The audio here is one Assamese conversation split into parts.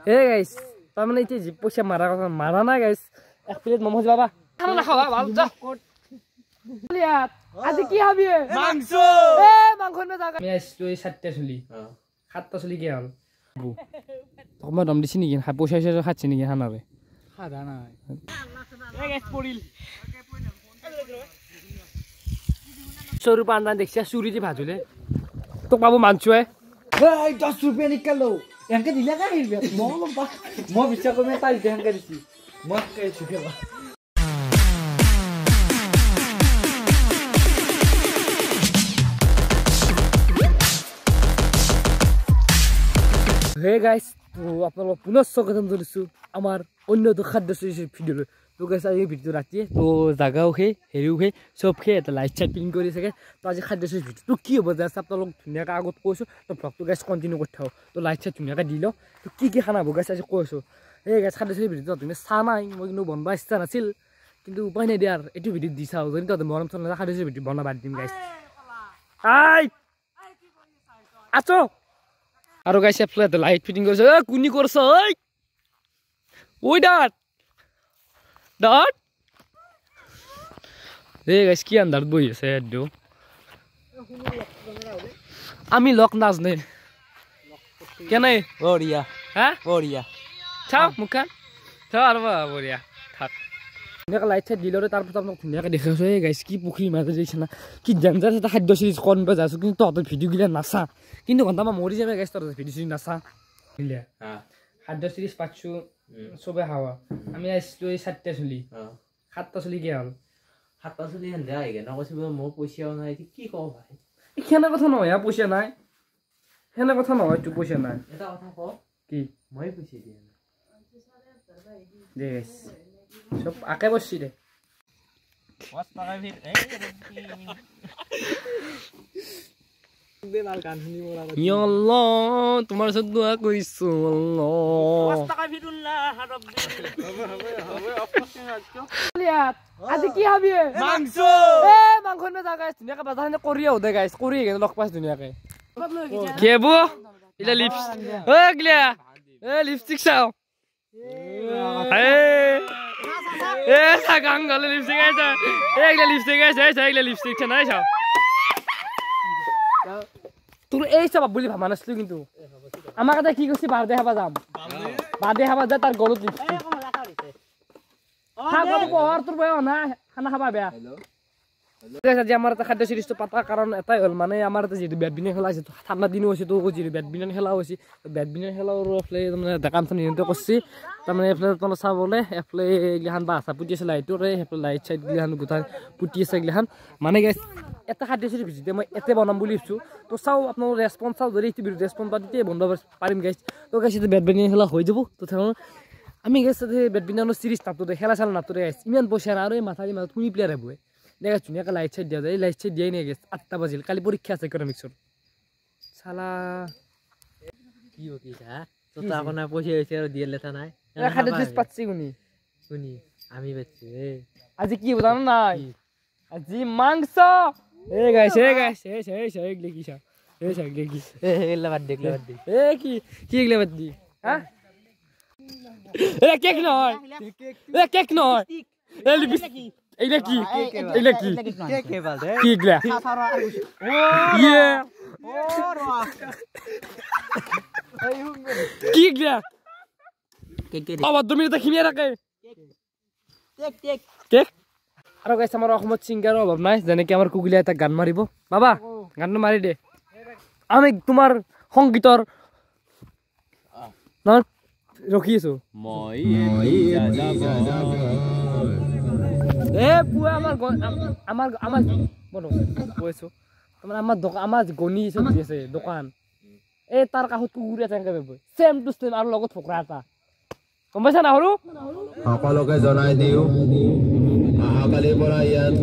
হে গাইস তাৰমানে এতিয়া জি পইচা মাৰা নাই গাইস এক প্লেট মমো যাবা খানা না খাওয়া ভাল যা লিয়াত আজি কি খাবি মাংস এ মাংস না জাগা আমি আইছো এই 7টা চলি 7টা চলি কি হল তোমার দম দিছি নেকি পয়সা খাচ্ছি নেকি খানারে খাদা নাই এ গাইস পড়িল ₹100 আননা দেখছি চুরি দি ভাজলে তো পাবো মানছুয়ে এই 10 रुपया निकालो यांके दिला का हिरव्या मग विचार करून काय यांके दिसी मग काय शिकेला हे गाइस तो আপনারা পুনঃ স্বাগতম জানাইছো আমার অন্য তো খাদ্য সৃষ্টির ভিডিও তো গাইস এই ভিডিও রাখি তো জায়গাও হে হেরিও হে সব হে এটা লাইট চাট পিন কৰি থাকে তো আজি খাদ্য সৃষ্টিৰ ভিডিও তো কি হ'ব জাস্ট আপোনালোক ধুনিয়াকৈ আগত কৈছো তো ব্লগটো গাইস কন্টিনিউ কৰি থাও তো লাইট চাট ধুনিয়াকৈ দিলো তো কি খানা হ'ব গাইস আজি কৈছো এই গাইস খাদ্য সৃষ্টিৰ ভিডিও তুমি চা নাই মই কিন্তু বনবা ইচ্ছা নাছিল কিন্তু উপায় নাই দিয়াৰ এটো ভিডিও দি চাও যদি তো মৰম চন খাদ্য সৃষ্টিৰ ভিডিও বনাবা দিম গাইস আই আছো আৰু গাইস এফলে তো লাইট ফিটিং কৰিছে এ কুনি কৰছ ঐ ওই ডাট এ গাইস কি আন্দার বই আছে এডো আমি লক নাজ নে কেন বড়িয়া হ্যাঁ বড়িয়া চাও মুখান চাও আর বড়িয়া থাক নেকা লাইট চাই দিলরে তারপর আপনাক ধুনিয়াকে দেখাইছো এই গাইস কি পুখুরি মাঝে যাইছ না কি ডেঞ্জার এটা খাদ্য সিরিজ কোনবা যাইছো কিন্তু তো ভিডিও গিলা নাসা কিন্তু ঘন্টা মা মরি যাবে গাইস তোর ভিডিও সিরিজ নাসা বুঝলে হ্যাঁ খাদ্য সিরিজ পাচ্ছু সবে হাওয়া আমি আইছলো এই 7টা চলি 7টা চলি কি হল 7টা চলি হেন যায় কেন কইছিব মো পয়সাও নাই কি কও ভাই এখানে কথা নয় পয়সা নাই হেনা কথা নয় তুই পয়সা নাই এটা কথা ক কি মই পয়সা দিয়া না দেস সব আকে বসছি রে ওয়াস টাকা ভিড় এই দেলাল গান শুনি মোরা ইয়া আল্লাহ তোমার সাথে দোয়া কইছো আল্লাহ ওয়াস টাকা ভিড়ুল্লাহ রাব্বি হবে অপশন আছো লিয়াত আজি কি খাবি মাংস এ মাংস না জায়গা আছে ধুনিয়াকে বাজানে করিও দে গাইস করি কেন লক পাস ধুনিয়াকে কেবো ইলা লিপস ও গলিয়া এ লিপস্টিক চাও এ সাগাং গলে লিপস্টিক আছে এইলা লিপস্টিক আছে এইলা লিপস্টিক আছে নাই চাও তোর এই সব বলি ভাবা নাছলো কিন্তু আমার কথা কি কইছি বারদে খাবা যাম বারদে খাবা যা তার গলত লিপস্টিক খাবা পহর তোর বয় না খানা খাবা বেয়া গাইস আজি আমার খাদ্য সিরিজ তো পাতা কারণ এটাই হল মানে আমার যে ব্যাডমিন্টন খেলা আছে ঠান্ডা দিন হইছে তো যে ব্যাডমিন্টন খেলা হইছে ব্যাডমিন্টন খেলার ফলে মানে দেখান তো নিয়ন্ত্রণ করছি তার মানে এফলে তোলা চাবলে এফলে গিলান বা আসা পুটি আছে লাইটরে এফলে লাইট সাইড গিলান গুতা পুটি আছে গিলান মানে গাইস এটা খাদ্য সিরিজ ভিডিও মই এতে বনাম বুলি ভাবছো তো চাও আপনার রেসপন্স চাও যদি ভিডিও রেসপন্স পা দিতে বন্ধ পারিম গাইস তো গাইস এটা ব্যাডমিন্টন খেলা হয়ে যাব তো আমি গাইস ব্যাডমিন্টন সিরিজ নাতো খেলা চাল নাতো গাইস ইমান পয়সা আর এই মাথারি মাথা কোনি প্লেয়ার হবো দেখা ধুনিয়াকে লাইট সাইড দিয়া যায় লাইট সাইড দিয়াই নিয়ে গেছে 8টা বাজিল কালি পরীক্ষা আছে ইকোনমিক্সর শালা কি হতি যা তো আপনা পয়সা হইছে আর দিয়ে লেখা নাই খাদ্য সিরিজ পাচ্ছি কোনি আমি পাচ্ছি আজি কি জানো নাই আজি মাংস এ গাইস এই লিখিছা এই সাইড লিখি এলা বাদ দে এ কি এলা বাদ দি হ্যাঁ এ কেক নয় এ লিপস্টিক এইটা কি কে বলতে কি গলা ইয়ে কি গলা কেক আবার তুমি এটা খিমিয়া রাখে কেক আৰু গাইস আমাৰ অসমত সিঙ্গাৰৰ অভাৱ নাই যেনে কি আমাৰ কুগুলিয়া এটা গান মাৰিব বাবা গানটো মাৰি দে আমি তোমাৰ সংগীতৰ না ৰখি আছো মই এ পুয়া আমার বনো কইছো তোমার আমার গনি সব দিছে দোকান এ তার কাহত কুকুরিয়া থাকে বেব সেম টু সেম আর লগত ফকরা এটা কমছে না হৰু সকলোকে জনাই দিও আহাকালি পৰা ইয়াত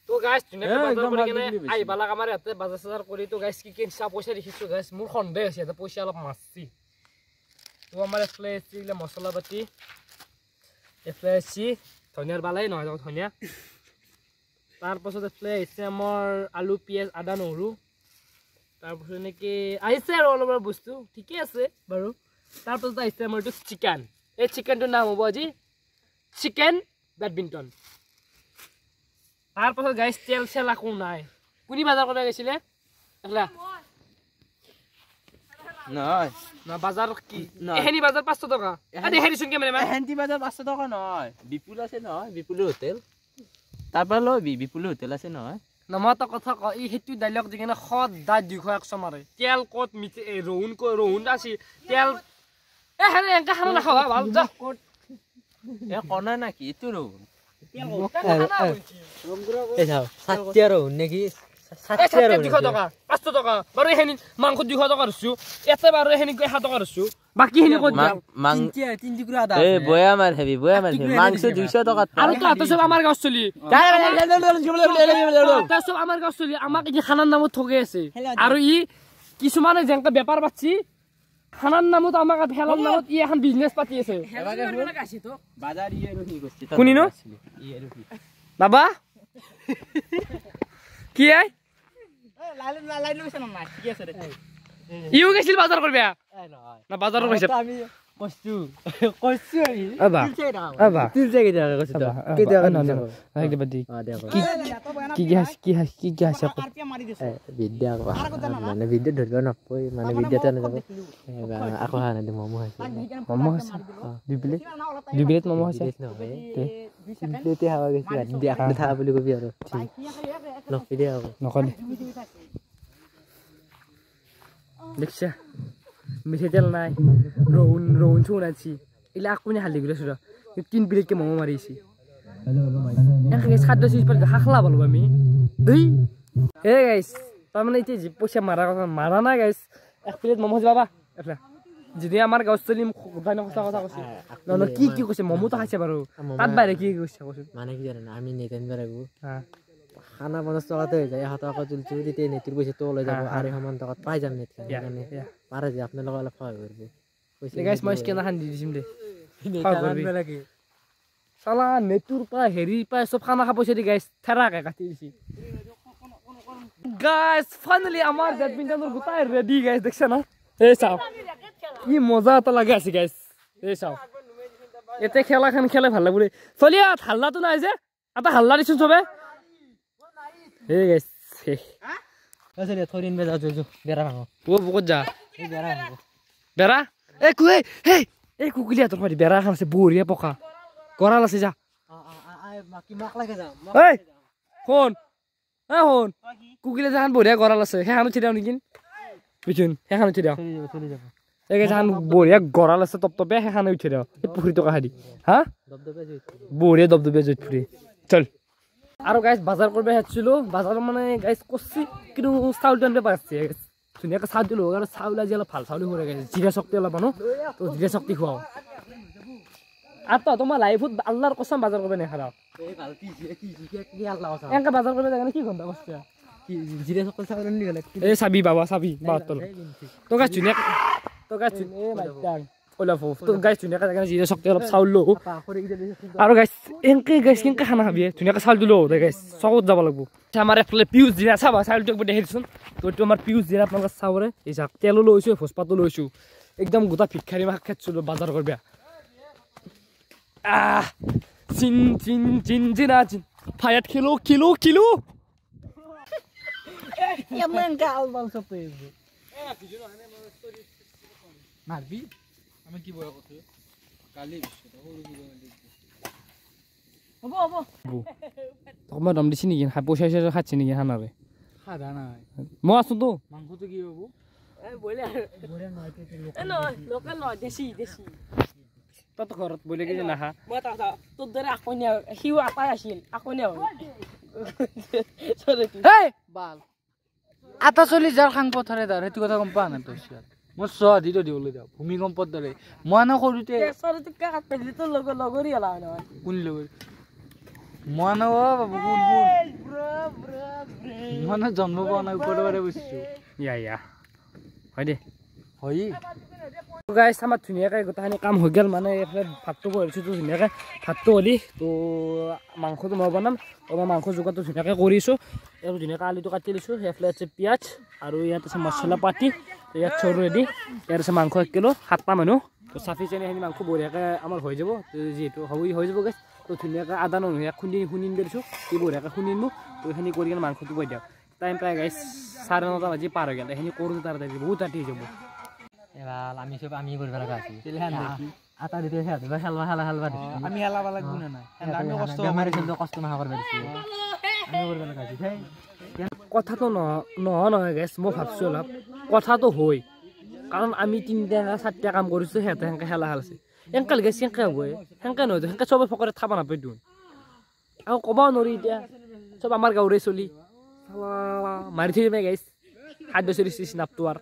তো গাইস ধুনিয়াকে বাজাৰ কৰি কেনে আই বালা কামাৰ হাতে বাজাৰ কৰি তো গাইস কি কিনছা পইচা দেখিছো গাইস মোৰ সন্দেহ আছে এটা পইচা অলপ মাছছি তো আমাৰ এফলে চিলা মছলা পাতি এফলে চি ধনিয়াৰ বালাই নহয় ধনিয়া তাৰপাছত এফলে আছে আমাৰ আলু পিয়াজ আদা নহৰু তাৰপাছত নেকি আহিছে আৰু অলপ বস্তু ঠিকই আছে বাৰু তাৰপিছত আহিছে আমাৰ এইটো চিকেন এই চিকেনটোৰ নাম হ'ব আজি চিকেন বেডমিণ্টন তাৰপাছত গাইছ তেল চেল একো নাই কোনি বজাৰ কৰিব গৈছিলে এখলা নহয় না বাজাৰ কি এহেনি বাজাৰ 500 টকা আৰে হেৰি শুন কেমেৰামেন এহেন্তি বাজাৰ 500 টকা নহয় বিপুল আছে নহয় বিপুল হোটেল তাৰপৰা লবি বিপুল হোটেল আছে নহয় নমতা কথা ক ই হেতু ডাইলগ দিকেনে সদায় 200 মাৰে তেল কত মিছে ৰহুন আছে তেল হেনে এনেকা খানা নাখাবা ভাল যা এ কনা নাকি এটো ৰহুন এই যাও 60 ৰহুন নেকি 200 টকা 500 টকা বাৰু হেনি মাংস 200 টকা ৰছু এতে বাৰু হেনি 100 টকা ৰছু বাকি হেনি কত যাম তিন টুকুৰা আদা এ বয়া মাৰ হেবি মাংস 200 টকা আৰু তো সব আমাৰ গাঁও চলি সব আমাৰ গাঁও চলি আমাক এই খানাৰ নামত ঠগে আছে আৰু ই কিছুমানে যেনকা বেপাৰ পাচ্ছি খানাৰ নামত আমাক হেলাৰ নামত ই এখন বিজনেস পাতি আছে বাজাৰ ই আৰু কি কৰিছে কোনি ন ই আৰু কি বাবা কি আই লাইন লৈছ না নাই ঠিক আছে দে ইও গেছিল বাজাৰ কৰবা এই নহয় না বাজাৰৰ পইচা আমি কইছো আমি আবা আবা তিল জায়গা দেখা কইছো তো কি দেখা না একদম বাদি দেখো কি হাস বিদ্যা মানে বিদ্যা ধৰিব নপই মানে বিদ্যাতে নাযাব আকৌ হানে দে মমো আছে দুই প্লেট মমো আছে প্লেটে হাৱা গৈছে দিয়া খা বুলি কবি আৰু নকবি দে আকৌ নকলি দেখছা মিঠে তেল নাই রহুন চুন আছি এলা akuনি হালি গলে সুরা 3 প্লেট কে মোমো মারিছি একে খাদ্য সিস পর হাখলা বলবো আমি দুই হে গাইস তার মানে এই যে পয়সা মারা না গাইস 1 প্লেট মোমো বাবা এটা যদি আমার গাঁও চলি দাইনা কথা কইছে না কি কইছে মোমো তো খাইছে বারো তাত বাইরে কি কইছে মানে কি জানেন আমি নেতেন বারগো খানা 50 টাকাতে হয়ে যায় 100 টাকা তুলছি দিতে নেতির পয়সা তো লই যাব আর সমান টাকা পাই যাম নেত মানে পারে যে আপনার লগে অলপ খাওয়া করবে কইছে গাইস মই স্ক্যানার খান দি দিছিম দে খাওয়া করবি সালা নেতুর পা হেরি পা সব খানা খা পয়সা দি গাইস থেরাকে কাটি দিছি গাইস ফাইনালি আমার ব্যাডমিন্টনের গোটাই রেডি গাইস দেখছ না এই চাও কি মজা তো লাগে আছে গাইস এই চাও এতে খেলা খান খেলে ভাল লাগে চলিয়া হাল্লা তো নাই যে আটা হাল্লা দিছুন সবে এই গাইস আছে রে থরিন বে যাও যো বেরা ভাঙো ও বহুত যা এই বেরা ভাঙো বেরা এই কুই এই কুকুলিয়া তোর ফাটি বেরা খানছে বড়িয়া পকা করাল আছে যা মাকি মাক লাগে যাও এই ফোন কুকুলিয়া জাহান বড়িয়া করাল আছে হেখানো ছিড়াও নিকিন পিছুন হেখানো ছিড়াও চলে যাব এই জাহান বড়িয়া গরাল আছে তপতপে হেখানো ছিড়াও এই পুখুরি টকা হাদি হ্যাঁ দবদবে জইত বড়িয়া দবদবে জইত ফুরি চল আৰু গাইস বাজাৰ কৰিব হেছিল বাজাৰ মানে গাইস কছি কিন্তু চাউল টানতে পাইছে ধুনীয়াকৈ চাউল দিলো আৰু চাউল আজি অলপ ভাল চাউল হৈ গৈছে জিৰা শক্তি অলপ আনো তো জিৰা শক্তি খুৱাও আৰু তোমাৰ লাইফত আল্লাহৰ কসম বাজাৰ কৰিব নেখাৰা এই ভাল কি আল্লাহ কথা এনেকা বাজাৰ কৰিব জানে কি ঘন্টা কষ্ট কি জিৰা শক্তি চাউল নি গলে এই চাবি বাবা চাবি বাতল তো গাইস ধুনীয়া তো গাইস এই মাইটাং ওলাফ তো গাইস ধুনীয়াকৈ জানে জিৰা শক্তি অলপ চাউল লো আৰু গাইস এনেকে গাইস কেনকে খানা খাবি ধুনীয়াকৈ চাউল দিলো দে গাইস চকত যাব লাগিব আমাৰ এফালে পিউজ জিৰা চাবা চাউলটো একবাৰ দেখি দিছোন তো এইটো আমাৰ পিউজ জিৰা আপোনালোকে চাবৰে এই চাক তেলো লৈছো ভোজপাতো লৈছো একদম গোটা ভিক্ষাৰী মাছ খাইছিলো বাজাৰ কৰিবা চিন চিন চিন জিনা চিন ফায়াত কিলো এমন গাল বাল সপে মারবি আমি কি বড় কথা কালি হবো তোমার দাম দিছি নেকি হাই পয়সা পয়সা খাচ্ছি নাকি হানারে খাদা না মই আছো তো মাংস তো কি হবো বলে লোকাল নয় দেশি তত ঘৰত বলে কি না মই তা তোর দরে আকনিয়া হিউ আপাই আছিল আকনিয়া সরে এই বাল আটা চলি যার খাং পথরে দার হেতু কথা কম পা না তো সিয়াত মই স দিটো দিবলৈ যাও ভূমিকম্পৰ দৰে মই না সৰুতে সৰে তো কাট পেলি তো লগৰি আলা না কোন লগৰ মই না বাবু কোন মই না জন্ম পোৱা নাই ওপৰবাৰে বসিছো ইয়া হয় দে হয় গাইছ আমাৰ ধুনীয়াকৈ গোটেইখিনি কাম হৈ গ'ল মানে এইফালে ভাতটো কৰিছোঁ তো ধুনীয়াকৈ ভাতটো হ'লি তো মাংসটো মই বনাম তো মই মাংস যোগাৰটো ধুনীয়াকৈ কৰিছোঁ এইবোৰ ধুনীয়াকৈ আলুটো কাটি দিছোঁ সেইফালে আছে পিঁয়াজ আৰু ইয়াত আছে মছলা পাতি ইয়াত চৰু ৰেডি ইয়াত আছে মাংস 1 কিলো 7টা মানুহ তো চাফি চেনি সেইখিনি মাংস বঢ়িয়াকৈ আমাৰ হৈ যাব যিহেতু হৈ যাব গাইছ তো ধুনীয়াকৈ আদা নহৰু খুন্দি দিছোঁ এই বঢ়িয়াকৈ খুন্দিলোঁ তো সেইখিনি কৰি কিনে মাংসটো বৈ দিয়ক টাইম প্ৰায় গাইছ 9:30 বাজি পাৰ হৈ গ'ল সেইখিনি কৰোঁ তাড়াতাড়ি বহুত ৰাতি হৈ যাব এবাৰ আমি চব আমি কৰিব লগা আছে আটা দিতে খেলা আমি হেলাব লাগিব না আমি কষ্ট নহয় কৰিব দিছি আমি কৰিব লগা আছে কথাটো নহয় গাইছ মই ভাবছোঁ অলপ কথাটো হয় কাৰণ আমি 3টা 4টা কাম কৰিছোঁ সিহঁতে সেনেকৈ খেলা খেলাছে এনকাল গাইছ সেনেকৈ হ'ব সেনেকৈ নহয় সেনেকৈ চবে ফকৰে থাবা নাপায় দিওঁ আৰু ক'ব নোৱাৰি এতিয়া চব আমাৰ গাঁৱৰে চলি মাৰি থৈ দিবাই গাইছ খাদ্য চলি স্নাপটো আৰু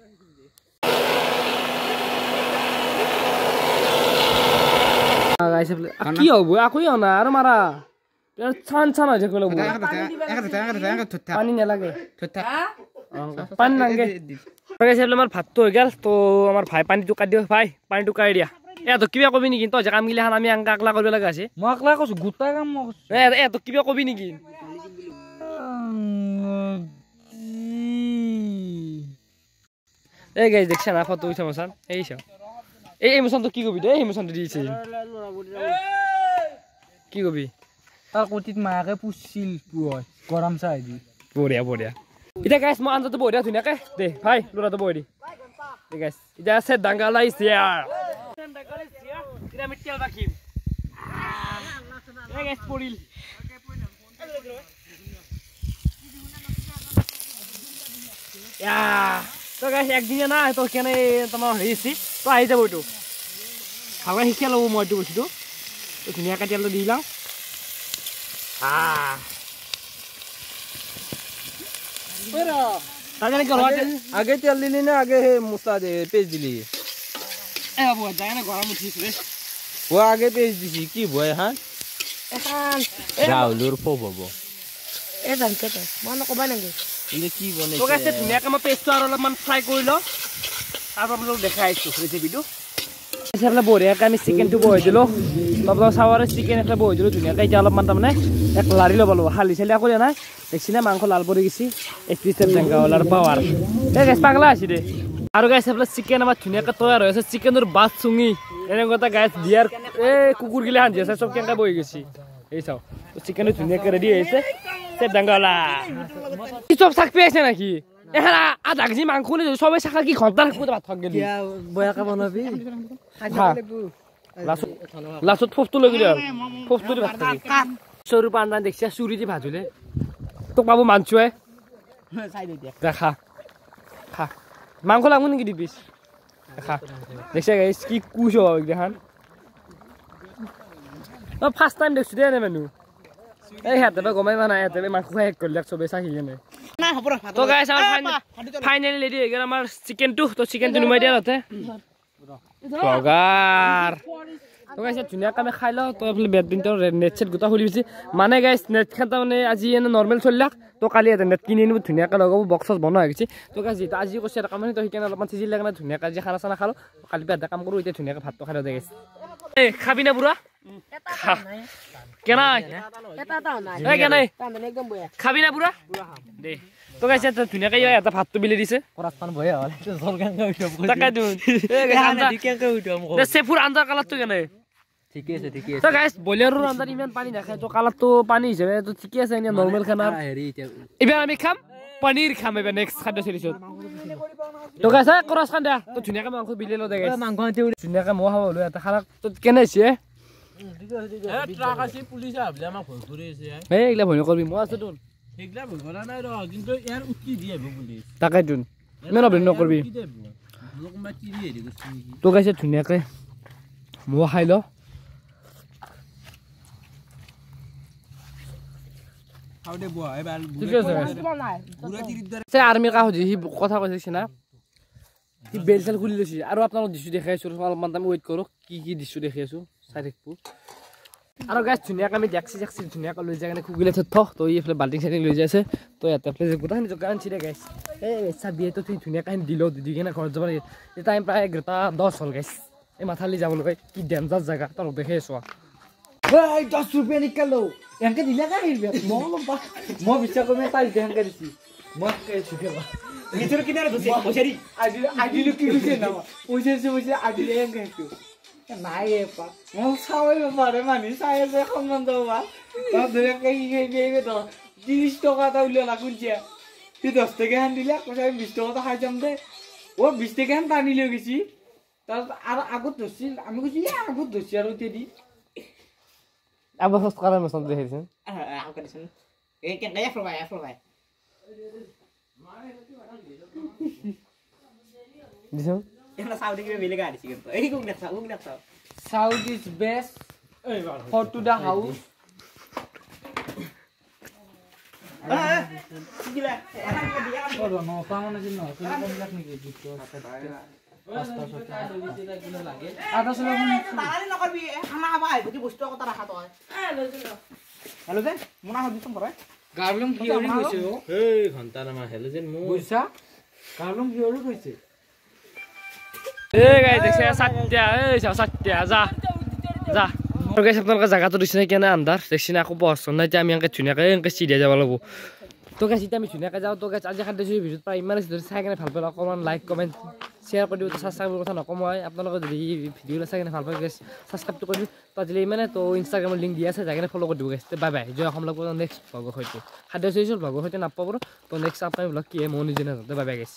কি হ'ব আকৌ না আৰু মাৰা চান হৈ থাকিব পানী নালাগে পানী নালাগে আমাৰ ভাতটো হৈ গ'ল তো আমাৰ ভাই পানীটো কাটি দিওঁ ভাই পানীটো কাঢ়ি দিয়া তোক কিবা কবি নেকি তই যে কামগিলাখান আমি আকলা কৰিব লগা আছে মই আকলা কৈছোঁ গোটেই কাম মই তোক কিবা কবি নেকি এই গাইছ দেখছা না ফটো উঠা মচান এই চাও এই মোচনটো কি কবি দে এই মোচনটো দিছে কি কবি তাৰ কটিত মায়াকে পুছিল গৰম চাহ দি বঢ়িয়া এতিয়া গাইছ মই আঞ্জাটো বঢ়িয়া ধুনীয়াকৈ দে ভাই ল'ৰাটো বঢ়ি দে গাইছ এতিয়া আছে ডাংগাল আহিছে আমি তেল ৰাখিম গাইছ পৰিল তো গাইছ একদিনে না তো কেনে তোমাৰ হেৰিছি তো আহি যাব এইটো ভালকৈ শিকাই ল'ব মই এইটো বস্তুটো তো ধুনীয়াকৈ তেলটো দি লওঁ আগে তেল দিলি না আগে মশলা দে পেস্ট দিলি গৰম উঠিছে ও আগে পেস্ট দিছি কি ভয় হ্যাঁ ৰাহুলুৰ ফোব হব কি বনাইছে ধুনীয়াকৈ মই পেষ্টটো আৰু অলপমান ফ্ৰাই কৰি লওঁ তাৰপৰা আপোনালোক দেখাই আহিছোঁ ৰেচিপিটো এইফালে বঢ়িয়াকৈ আমি চিকেনটো বহাই দিলোঁ অলপ চাৱাৰ চিকেন এটা বহাই দিলোঁ ধুনীয়াকৈ এতিয়া অলপমান তাৰমানে এক লাৰি ল'ব লাগিব হালি চালি আকৌ দিয়া নাই দেখছি না মাংস লাল পৰি গৈছে এক পিচ টেংকা হ'ল আৰু পাৱাৰ এই গাইছ পাগলা আছে দে আৰু গাইছ এইফালে চিকেন আমাৰ ধুনীয়াকৈ তৈয়াৰ হৈ আছে চিকেনৰ বাছ চুঙি এনেকুৱা এটা গাইছ দিয়াৰ এই কুকুৰগিলা সান্দি আছে চব কেনেকৈ বহি গৈছে এই চাওঁ চিকেনটো ধুনীয়াকৈ ৰেডি হৈছে চেপ ডাংগালা কি চব চাক পি আছে নাকি এখানা আধা কেজি মাংস নিয়ে সবাই শাখা কি ঘন্টা রাখবো ভাত খাক গেলি বয়াকা বনাবি লাস্টত ফফটো লৈ গেলি আৰু ফফটো দি ভাত খাবি সৰু পান্ডা দেখছি চুৰি দি ভাজুলে তোক পাবো মানছুৱে খা খা মাংস লাগবো নেকি দিবিস খা দেখছি গাইছ কি কুছ হ'ব দেখান ফাৰ্ষ্ট টাইম দেখছো দে এনে মানুহ এই হাতে গমাই মানে হাতে মাংস খাই শেষ কৰিলে চবেই চাকি কেনে তো গাইছ ফাইনেলি ৰেডি হৈ গ'ল আমাৰ চিকেনটো তো চিকেনটো নুমাই দিয়া তাতে বগাৰ তো গাইছ ধুনীয়াকৈ আমি খাই লওঁ তো এইফালে বেডমিণ্টন নেট চেট গোটা খুলি দিছে মানে গাইছ নেটখন তাৰমানে আজি এনে নৰ্মেল চলিলাক তো কালি এটা নেট কিনি আনিব ধুনীয়াকৈ লগাব বক্স চক্স বনোৱা হৈ গৈছে তো গাইছ যিহেতু আজি কৈছে এটা কাম তো সেইকাৰণে অলপমান চিজিল লাগে ধুনীয়াকৈ আজি খানা চানা খালোঁ কালি এটা কাম কৰোঁ এতিয়া ধুনীয়াকৈ ভাতটো খাই লওঁ গাইছ এই খাবি না বুঢ়া কেনাই খাবি না বুঢ়া দে তো গাইছে ধুনীয়াকৈ এটা ভাতটো বিলি দিছে চেফুৰ আঞ্জাৰ কালাৰটো কেনে ঠিকে আছে তো গাইছ ব্ৰইলাৰৰ আঞ্জাত ইমান পানী নাখায় তো কালাৰটো পানী হিচাপে তো ঠিকে আছে এনে নৰ্মেল খানা এইবাৰ আমি খাম পনীৰ খাম এইবাৰ নেক্সট খাদ্য চিৰিজত তো গাইছ কৰছ খান দিয়া তো ধুনীয়াকৈ মাংস বিলি লওঁ দে মাংস ধুনীয়াকৈ মই খাব হ'লো এটা খানা তো কেনে হৈছে এইগিলা ভয় নকৰিবি মই আছো তোৰ তাকেতো ইমান অভিনয় নকৰিবি তো গাইছে ধুনীয়াকৈ মই খাই লওঁ আৰ্মিৰ কাষ সি কথা কৈছে না সি বেল চেল খুলি লৈছে আৰু আপোনালোক দিছোঁ দেখাই আছোঁ অলপমান আমি ৱেইট কৰোঁ কি দিছোঁ দেখি আছোঁ চাই থাকিব আৰু গাইছ ধুনীয়াকৈ আমি দেখছি ধুনীয়াকৈ লৈ যায় কাৰণে খুগিলে থ তো এইফালে বাল্টিং চাল্টিং লৈ যাইছে তো ইয়াতে গোটেইখিনি জোগান চিৰে গাইছ এই চাবিয়েতো তুই ধুনীয়াকৈ দি কিনে ঘৰত যাব লাগে এই টাইম প্ৰায় 11:10 হ'ল গাইছ এই মাথালি যাবলৈ কি ডেঞ্জাৰ জেগা তই দেখে চোৱা 10 रुपया निकालो यांके दिला का মই বিশ্বাস কৰি তাই দেখানকে দিছি মই ছুকেবা নিচৰ কিনাৰে ধুছে পইচাৰি আদিলো কি দিছে না পইচা আদিলে यांके হেতু নাই এপা মই চাওই পাৰে মানি চাই আছে সম্বন্ধ বা তা ধরে কি তো 30 টাকা তা উলে না কুঞ্চিয়া তুই 10 টাকা হান দিলা কই 20 টাকা খাই যাম দে ও 20 টাকা হান টানি লৈ গেছি তার আর আগত ধরছি আমি কইছি আগত ধরছি আর তেদি Apa sekarang masuk di sini? Aku di sini. Kan kayak flow bay. Di sini? Yang Saudi kita beli gak di sini? Gue nggak tahu. Saudi is best. How to the house? Gila. Oh, no, kamu nanti no. Kita komplek nih gitu. Ada selalu tangannya nokar bi anak apa aja bagi bosku aku tak rahat tuh halo Zen mau nak habis tempur ya garlum kiori kose yo hey ঘন্টা নামা হেলো যেন মু বুঝছা garlum kiori kose এই গাইস দেখছে সাতটা এই সাতটা যা और गाइस আপনারা জায়গাটা দিছেন কেন আন্দার দেখছেন আকো পছন্দ নাই আমি আঙ্কে ধুনিয়াকে আঙ্কে সিধা যাব লাগবো তো গাইস এটা আমি ধুনিয়াকে যাও তো গাইস আজি খাদ্য সেই ভিডিওত পাই ইমান ধৰি চাই কেনে ভাল পালে অকমান লাইক কমেন্ট শেয়াৰ কৰি দিও তো সাবস্ক্রাইব কথা নকমই আপোনালোকে যদি ভিডিও চাই কেনে ভাল পায় গাইস সাবস্ক্রাইব কৰি তো আজিলে ইমানে তো ইনষ্টাগ্ৰামৰ লিংক দিয়া আছে যাই কেনে ফলো কৰি দিব গাইস বাই বাই জয় অসম লগৰ নেক্সট ব্লগৰ সৈতে খাদ্য সেই ব্লগৰ সৈতে নাপাব তো নেক্সট আপনি ব্লগ কি মন নিজে না বাই বাই গাইস